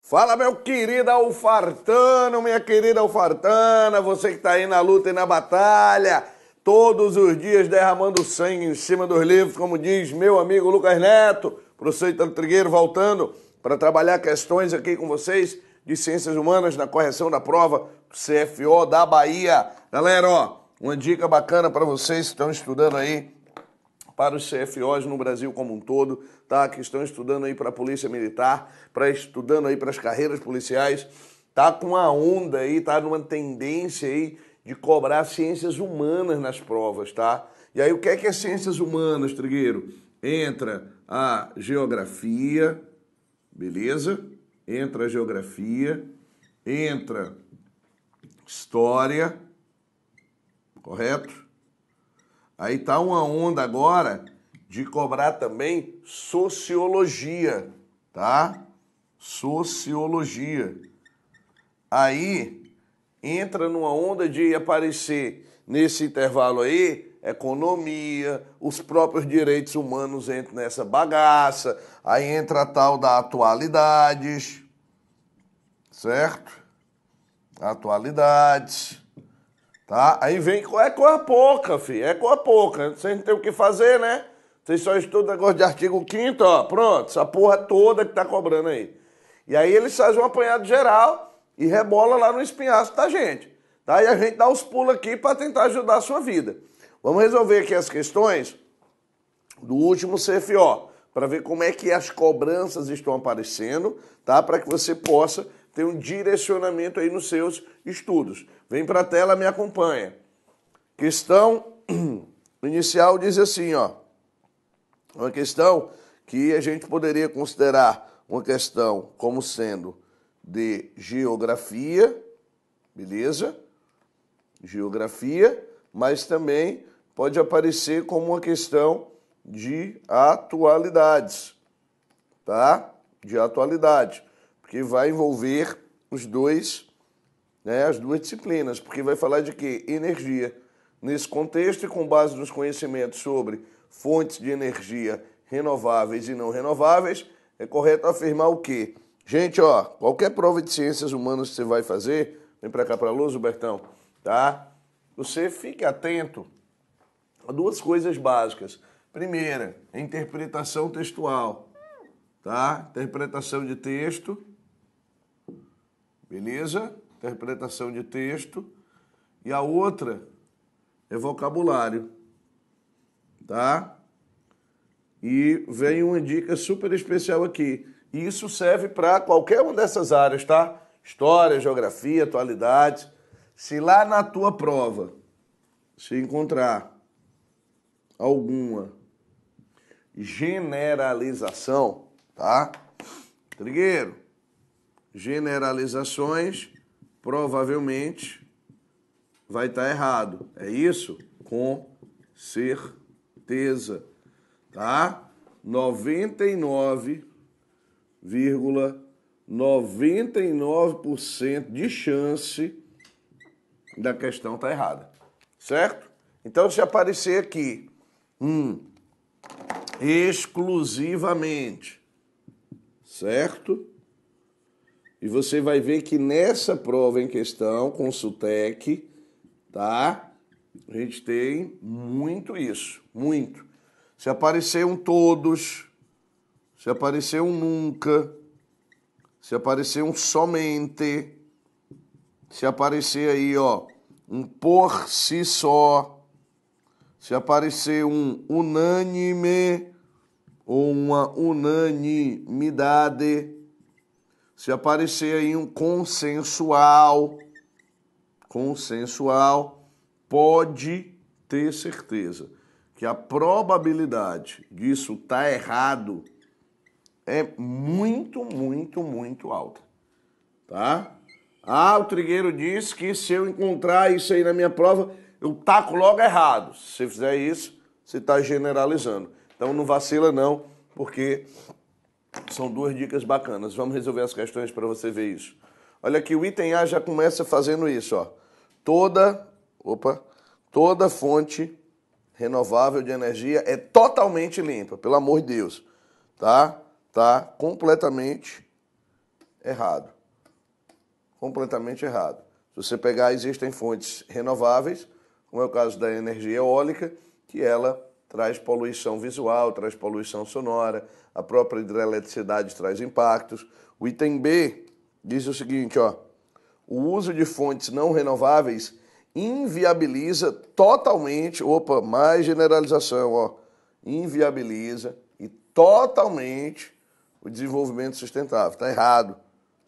Fala, meu querido Alfartano, minha querida Alfartana, você que está aí na luta e na batalha, todos os dias derramando sangue em cima dos livros, como diz meu amigo Lucas Neto, professor Italo Trigueiro, voltando para trabalhar questões aqui com vocês de Ciências Humanas na correção da prova CFO da Bahia. Galera, ó, uma dica bacana para vocês que estão estudando aí para os CFOs no Brasil como um todo, tá? Que estão estudando aí para a Polícia Militar, estudando aí para as carreiras policiais, tá com uma onda aí, tá numa tendência aí de cobrar ciências humanas nas provas, tá? E aí o que é ciências humanas, Trigueiro? Entra a geografia, beleza? Entra a geografia, entra história, correto? Aí tá uma onda agora de cobrar também sociologia, tá? Sociologia. Aí entra numa onda de aparecer nesse intervalo aí economia, os próprios direitos humanos entram nessa bagaça, aí entra a tal da atualidades, certo? Atualidades. Tá? Aí vem, é coisa pouca, filho, é coisa pouca. Vocês não tem o que fazer, né? Vocês só estudam negócio de artigo 5º, ó, pronto, essa porra toda que tá cobrando aí. E aí eles fazem um apanhado geral e rebola lá no espinhaço da gente. Tá? E a gente dá os pulos aqui para tentar ajudar a sua vida. Vamos resolver aqui as questões do último CFO, para ver como é que as cobranças estão aparecendo, tá? Para que você possa ter um direcionamento aí nos seus estudos. Vem para a tela, me acompanha. Questão inicial diz assim, ó. Uma questão que a gente poderia considerar uma questão como sendo de geografia, beleza? Geografia, mas também pode aparecer como uma questão de atualidades, tá? De atualidade, porque vai envolver os dois, né, as duas disciplinas, porque vai falar de quê? Energia. Nesse contexto e com base nos conhecimentos sobre fontes de energia renováveis e não renováveis, é correto afirmar o quê? Gente, ó, qualquer prova de ciências humanas que você vai fazer, vem para cá para a luz, Bertão, tá? Você fique atento a duas coisas básicas. Primeira, interpretação textual, tá? Interpretação de texto, beleza? Interpretação de texto. E a outra é vocabulário, tá? E vem uma dica super especial aqui. Isso serve para qualquer uma dessas áreas, tá? História, geografia, atualidades. Se lá na tua prova se encontrar alguma generalização, tá? Trigueiro, generalizações provavelmente vai estar errado. É isso? Com certeza, tá? 99,99% de chance da questão estar errada, certo? Então, se aparecer aqui, exclusivamente, certo? E você vai ver que nessa prova em questão, com o SUTEC, tá? A gente tem muito isso, muito. Se aparecer um todos, se aparecer um nunca, se aparecer um somente, se aparecer aí, ó, um por si só, se aparecer um unânime ou uma unanimidade, se aparecer aí um consensual, pode ter certeza que a probabilidade disso estar errado é muito, muito, muito alta, tá? Ah, o Trigueiro disse que se eu encontrar isso aí na minha prova, eu taco logo errado. Se você fizer isso, você está generalizando. Então não vacila não, porque são duas dicas bacanas. Vamos resolver as questões para você ver isso. Olha aqui, o item A já começa fazendo isso, ó. Toda fonte renovável de energia é totalmente limpa, pelo amor de Deus, tá? Tá completamente errado. Completamente errado. Se você pegar, existem fontes renováveis, como é o caso da energia eólica, que ela traz poluição visual, traz poluição sonora, a própria hidroeletricidade traz impactos. O item B diz o seguinte, ó, o uso de fontes não renováveis inviabiliza totalmente, mais generalização, ó, inviabiliza e totalmente o desenvolvimento sustentável. Está errado,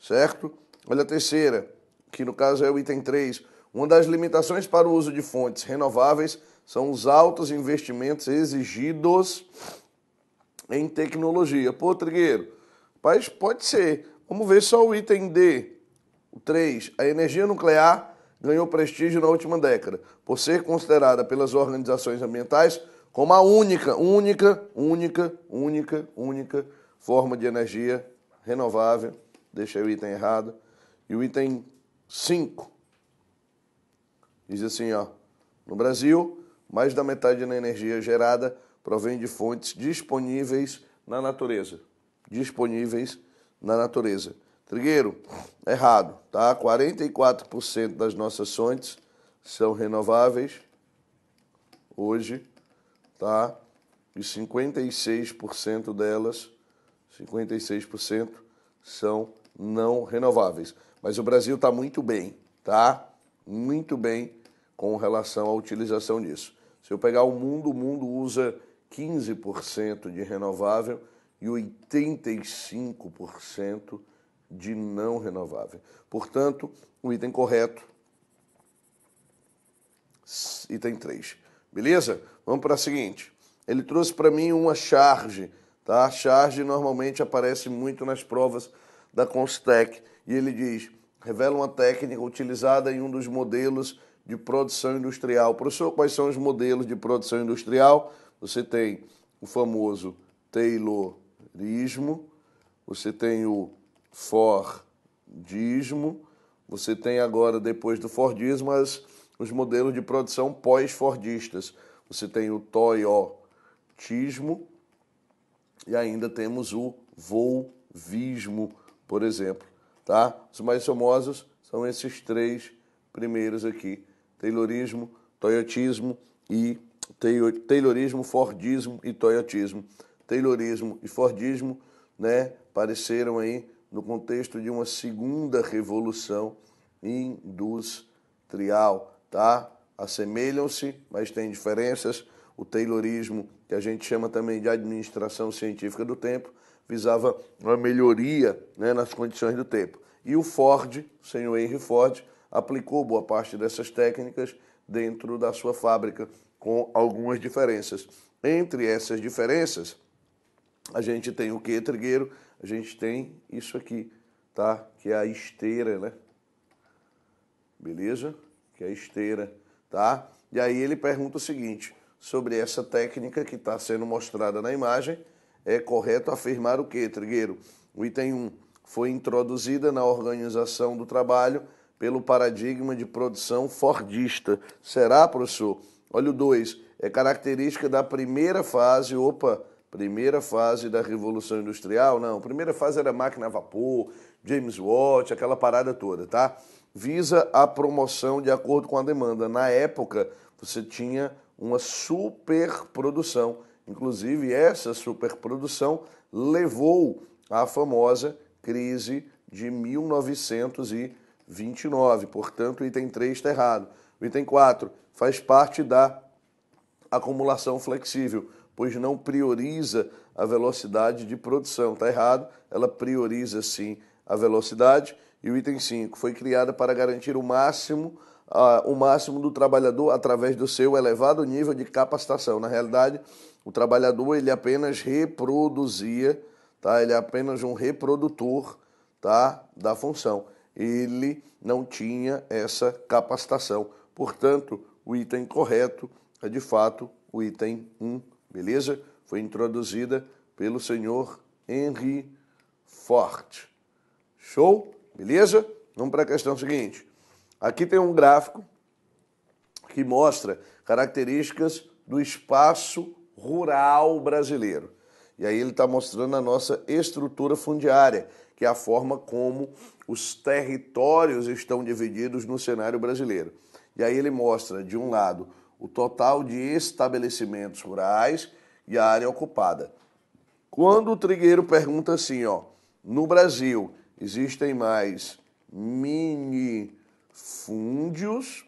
certo? Olha a terceira, que no caso é o item 3. Uma das limitações para o uso de fontes renováveis são os altos investimentos exigidos em tecnologia. Pô, Trigueiro, mas pode ser. Vamos ver só o item D. O 3. A energia nuclear ganhou prestígio na última década, por ser considerada pelas organizações ambientais como a única forma de energia renovável. Deixei o item errado. E o item 5 diz assim, ó, no Brasil, mais da metade da energia gerada provém de fontes disponíveis na natureza. Disponíveis na natureza. Trigueiro, errado, tá? 44% das nossas fontes são renováveis hoje, tá? E 56% delas, 56% são não renováveis. Mas o Brasil está muito bem, tá? Muito bem com relação à utilização disso. Se eu pegar o mundo usa 15% de renovável e 85% de não renovável. Portanto, o item correto, item 3. Beleza? Vamos para a seguinte. Ele trouxe para mim uma charge, tá? A charge normalmente aparece muito nas provas da Constec. E ele diz, revela uma técnica utilizada em um dos modelos de produção industrial. Professor, quais são os modelos de produção industrial? Você tem o famoso Taylorismo, você tem o Fordismo, você tem agora, depois do Fordismo, os modelos de produção pós-fordistas. Você tem o Toyotismo e ainda temos o Volvismo, por exemplo. Tá? Os mais famosos são esses 3 primeiros aqui. Taylorismo, Toyotismo e Taylorismo, Fordismo e Toyotismo. Taylorismo e Fordismo, né, apareceram aí no contexto de uma segunda revolução industrial, tá? Assemelham-se, mas têm diferenças. O Taylorismo, que a gente chama também de administração científica do tempo, visava uma melhoria, né, nas condições do tempo. E o Ford, o senhor Henry Ford, aplicou boa parte dessas técnicas dentro da sua fábrica, com algumas diferenças. Entre essas diferenças, a gente tem o que, Trigueiro? A gente tem isso aqui, tá? Que é a esteira, né? Beleza? Que é a esteira, tá? E aí ele pergunta o seguinte, sobre essa técnica que está sendo mostrada na imagem, é correto afirmar o que, Trigueiro? O item 1, foi introduzida na organização do trabalho pelo paradigma de produção fordista. Será, professor? Olha o 2, é característica da primeira fase, primeira fase da Revolução Industrial? Não, primeira fase era máquina a vapor, James Watt, aquela parada toda, tá? Visa a promoção de acordo com a demanda. Na época, você tinha uma superprodução. Inclusive, essa superprodução levou à famosa crise de 1929. Portanto, o item 3 está errado. O item 4 faz parte da acumulação flexível, pois não prioriza a velocidade de produção. Está errado, ela prioriza sim a velocidade. E o item 5 foi criada para garantir o máximo do trabalhador através do seu elevado nível de capacitação. Na realidade, o trabalhador ele apenas reproduzia, tá? Ele é apenas um reprodutor, tá? Da função. Ele não tinha essa capacitação. Portanto, o item correto é de fato o item 1, beleza? Foi introduzida pelo senhor Henry Ford. Show? Beleza? Vamos para a questão seguinte. Aqui tem um gráfico que mostra características do espaço rural brasileiro. E aí ele está mostrando a nossa estrutura fundiária, que é a forma como os territórios estão divididos no cenário brasileiro. E aí ele mostra, de um lado, o total de estabelecimentos rurais e a área ocupada. Quando o Trigueiro pergunta assim, ó, no Brasil existem mais minifúndios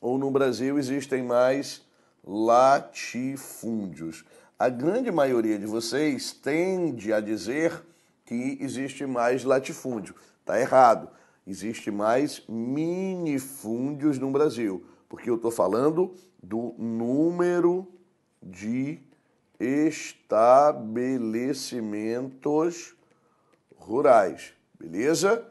ou no Brasil existem mais latifúndios? A grande maioria de vocês tende a dizer que existe mais latifúndio. Está errado. Existe mais minifúndios no Brasil, porque eu estou falando do número de estabelecimentos rurais, beleza?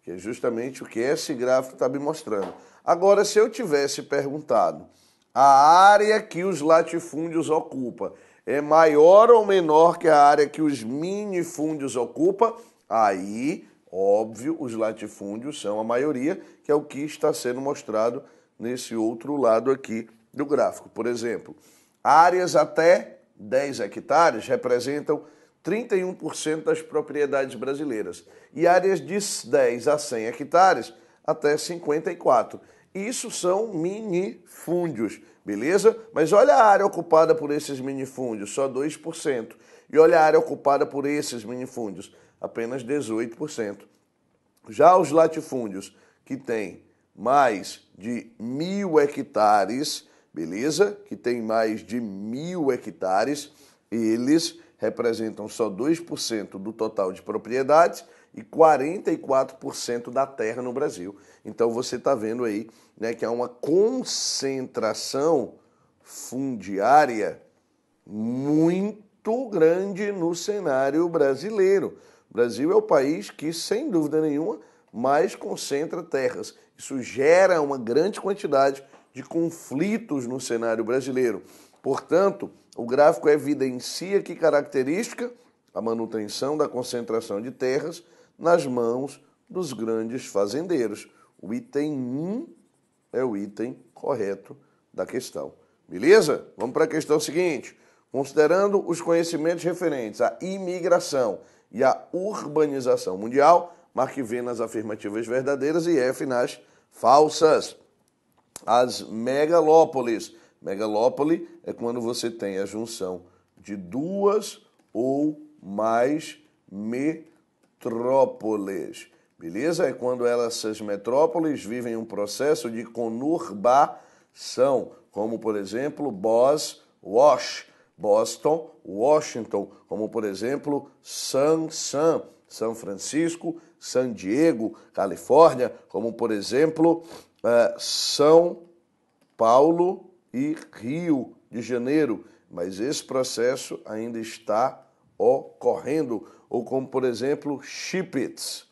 Que é justamente o que esse gráfico está me mostrando. Agora, se eu tivesse perguntado, a área que os latifúndios ocupam é maior ou menor que a área que os minifúndios ocupam? Aí, óbvio, os latifúndios são a maioria, que é o que está sendo mostrado nesse outro lado aqui do gráfico. Por exemplo, áreas até 10 hectares representam 31% das propriedades brasileiras e áreas de 10 a 100 hectares até 54%. Isso são minifúndios, beleza? Mas olha a área ocupada por esses minifúndios, só 2%. E olha a área ocupada por esses minifúndios, apenas 18%. Já os latifúndios, que têm mais de 1.000 hectares, beleza? Que tem mais de 1.000 hectares, eles representam só 2% do total de propriedades e 44% da terra no Brasil. Então você está vendo aí, né, que há uma concentração fundiária muito grande no cenário brasileiro. O Brasil é o país que, sem dúvida nenhuma, mais concentra terras. Isso gera uma grande quantidade de conflitos no cenário brasileiro. Portanto, o gráfico evidencia que característica a manutenção da concentração de terras nas mãos dos grandes fazendeiros. O item 1 é o item correto da questão. Beleza? Vamos para a questão seguinte. Considerando os conhecimentos referentes à imigração e à urbanização mundial, marque V nas afirmativas verdadeiras e F nas falsas. As megalópolis. Megalópole é quando você tem a junção de duas ou mais metrópoles. Beleza? É quando essas metrópoles vivem um processo de conurbação, como, por exemplo, Boston, Washington, como, por exemplo, São Francisco, San Diego, Califórnia, como, por exemplo, São Paulo e Rio de Janeiro. Mas esse processo ainda está ocorrendo. Ou como, por exemplo, Chippits,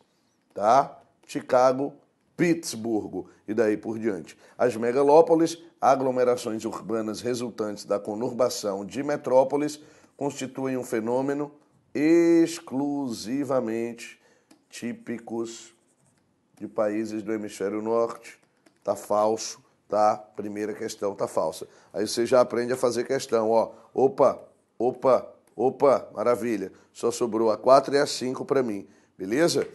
tá? Chicago, Pittsburgh e daí por diante. As megalópolis, aglomerações urbanas resultantes da conurbação de metrópoles, constituem um fenômeno exclusivamente típicos de países do hemisfério norte. Tá falso, tá? Primeira questão tá falsa. Aí você já aprende a fazer questão, ó. Opa, maravilha. Só sobrou a 4 e a 5 para mim, beleza?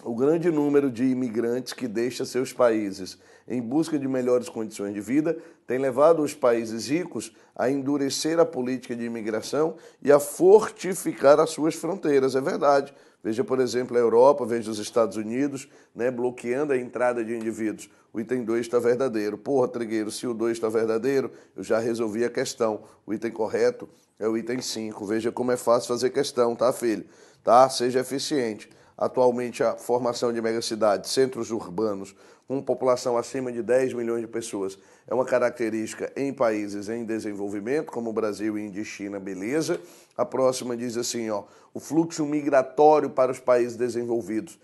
O grande número de imigrantes que deixa seus países em busca de melhores condições de vida tem levado os países ricos a endurecer a política de imigração e a fortificar as suas fronteiras. É verdade. Veja, por exemplo, a Europa, veja os Estados Unidos, né, bloqueando a entrada de indivíduos. O item 2 está verdadeiro. Porra, Trigueiro, se o 2 está verdadeiro, eu já resolvi a questão. O item correto é o item 5. Veja como é fácil fazer questão, tá, filho? Tá? Seja eficiente. Atualmente, a formação de megacidades, centros urbanos, com população acima de 10 milhões de pessoas, é uma característica em países em desenvolvimento, como o Brasil, Índia e China, beleza. A próxima diz assim, ó, o fluxo migratório para os países desenvolvidos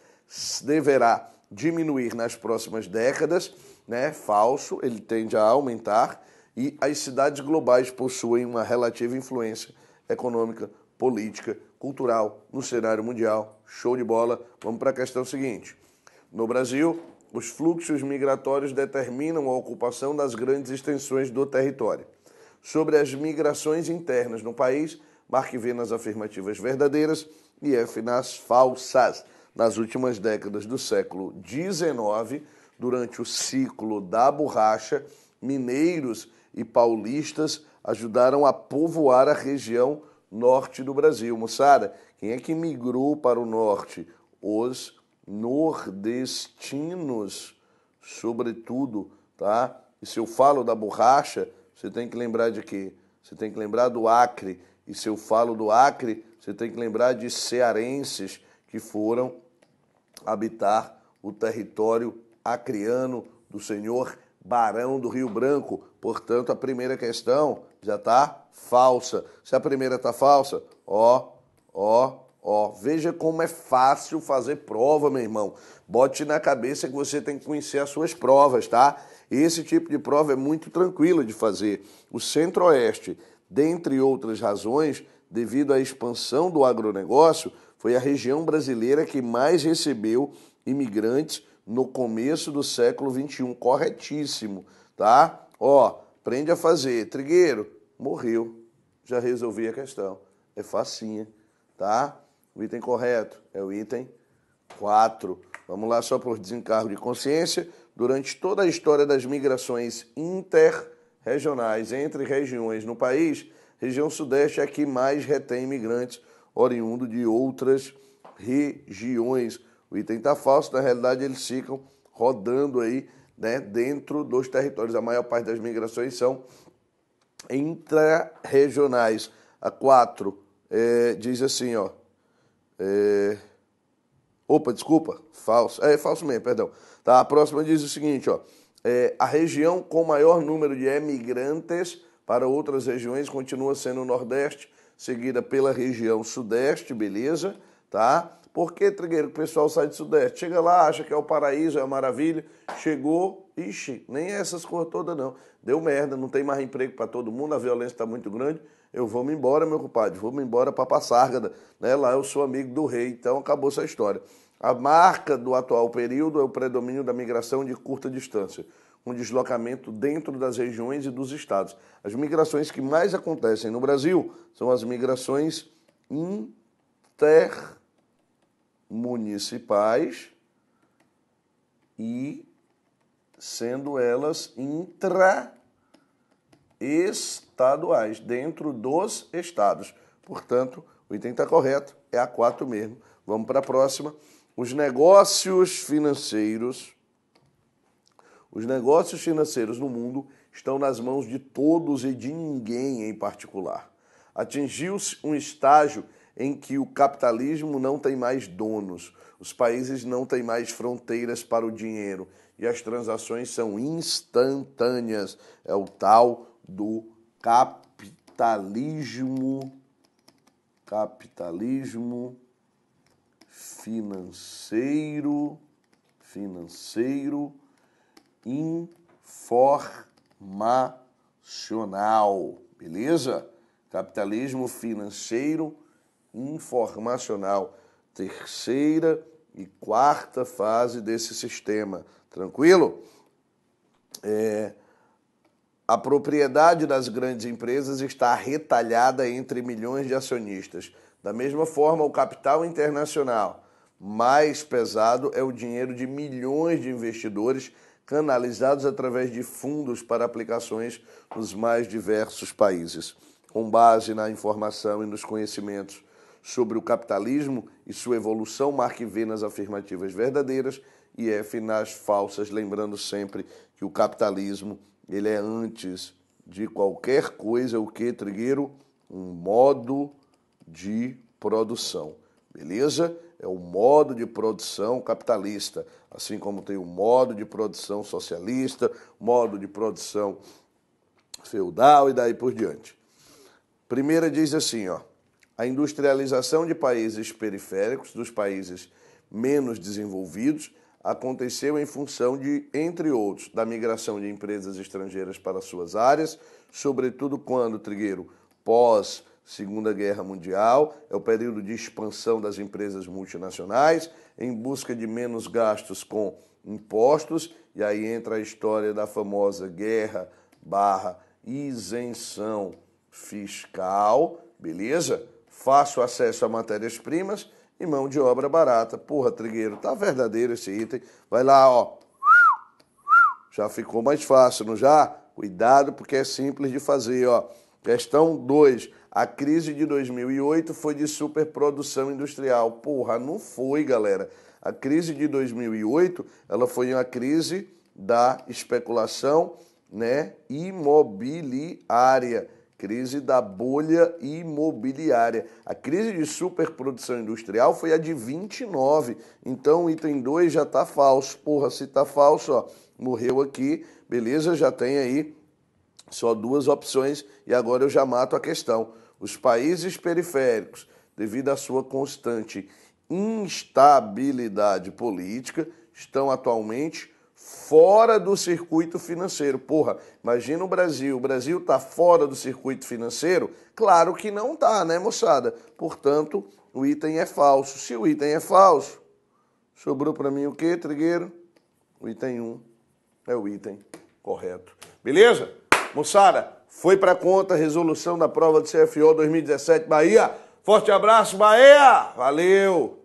deverá diminuir nas próximas décadas, né? Falso, ele tende a aumentar, e as cidades globais possuem uma relativa influência econômica, política, cultural no cenário mundial. Show de bola. Vamos para a questão seguinte. No Brasil, os fluxos migratórios determinam a ocupação das grandes extensões do território. Sobre as migrações internas no país, marque V nas afirmativas verdadeiras e F nas falsas. Nas últimas décadas do século XIX, durante o ciclo da borracha, mineiros e paulistas ajudaram a povoar a região norte do Brasil. Moçada, quem é que migrou para o norte? Os nordestinos, sobretudo, tá? E se eu falo da borracha, você tem que lembrar de quê? Você tem que lembrar do Acre. E se eu falo do Acre, você tem que lembrar de cearenses que foram habitar o território acreano do senhor Barão do Rio Branco. Portanto, a primeira questão já está falsa. Se a primeira está falsa, veja como é fácil fazer prova, meu irmão. Bote na cabeça que você tem que conhecer as suas provas, tá? Esse tipo de prova é muito tranquilo de fazer. O Centro-Oeste, dentre outras razões, devido à expansão do agronegócio, foi a região brasileira que mais recebeu imigrantes no começo do século XXI. Corretíssimo, tá? Aprende a fazer. Trigueiro, morreu. Já resolvi a questão. É facinha, tá? O item correto é o item 4. Vamos lá só por desencargo de consciência. Durante toda a história das migrações interregionais entre regiões no país, região sudeste é a que mais retém imigrantes oriundo de outras regiões. O item está falso, na realidade eles ficam rodando aí, né, dentro dos territórios. A maior parte das migrações são intra-regionais. A 4 diz assim, falso. É falso mesmo, perdão. Tá, a próxima diz o seguinte, a região com maior número de emigrantes para outras regiões continua sendo o Nordeste, seguida pela região Sudeste, beleza, tá? Por que, Trigueiro, o pessoal sai do Sudeste? Chega lá, acha que é o paraíso, é a maravilha, chegou, ixi, nem essas coisas todas não. Deu merda, não tem mais emprego para todo mundo, a violência está muito grande, eu vou me embora, meu compadre, vou me embora para Passárgada, né? Lá eu sou amigo do rei, então acabou essa história. A marca do atual período é o predomínio da migração de curta distância, um deslocamento dentro das regiões e dos estados. As migrações que mais acontecem no Brasil são as migrações intermunicipais e sendo elas intraestaduais, dentro dos estados. Portanto, o item está correto, é a 4 mesmo. Vamos para a próxima. Os negócios financeiros no mundo estão nas mãos de todos e de ninguém em particular. Atingiu-se um estágio em que o capitalismo não tem mais donos, os países não têm mais fronteiras para o dinheiro e as transações são instantâneas. É o tal do capitalismo financeiro informacional, beleza? Capitalismo financeiro informacional, terceira e quarta fase desse sistema, tranquilo? A propriedade das grandes empresas está retalhada entre milhões de acionistas. Da mesma forma, o capital internacional mais pesado é o dinheiro de milhões de investidores canalizados através de fundos para aplicações nos mais diversos países. Com base na informação e nos conhecimentos sobre o capitalismo e sua evolução, marque V nas afirmativas verdadeiras e F nas falsas, lembrando sempre que o capitalismo ele é, antes de qualquer coisa, o que, Trigueiro? Um modo de produção, beleza? É o modo de produção capitalista, assim como tem o modo de produção socialista, modo de produção feudal e daí por diante. Primeira diz assim, a industrialização de países periféricos, dos países menos desenvolvidos, aconteceu em função de, entre outros, da migração de empresas estrangeiras para suas áreas, sobretudo quando, Trigueiro, pós Segunda Guerra Mundial, é o período de expansão das empresas multinacionais, em busca de menos gastos com impostos, e aí entra a história da famosa guerra/isenção fiscal, beleza? Fácil acesso a matérias-primas e mão de obra barata. Porra, Trigueiro, tá verdadeiro esse item. Vai lá, ó. Já ficou mais fácil, não já? Cuidado, porque é simples de fazer, ó. Questão 2. A crise de 2008 foi de superprodução industrial. Porra, não foi, galera. A crise de 2008, ela foi uma crise da especulação, né, imobiliária. Crise da bolha imobiliária. A crise de superprodução industrial foi a de 29. Então, o item 2 já tá falso. Porra, se tá falso, ó, morreu aqui. Beleza, já tem aí só 2 opções e agora eu já mato a questão. Os países periféricos, devido à sua constante instabilidade política, estão atualmente fora do circuito financeiro. Porra, imagina o Brasil está fora do circuito financeiro? Claro que não está, né, moçada? Portanto, o item é falso. Se o item é falso, sobrou para mim o quê, Trigueiro? O item 1 é o item correto. Beleza? Moçada, foi para conta a resolução da prova do CFO 2017 Bahia. Forte abraço, Bahia! Valeu!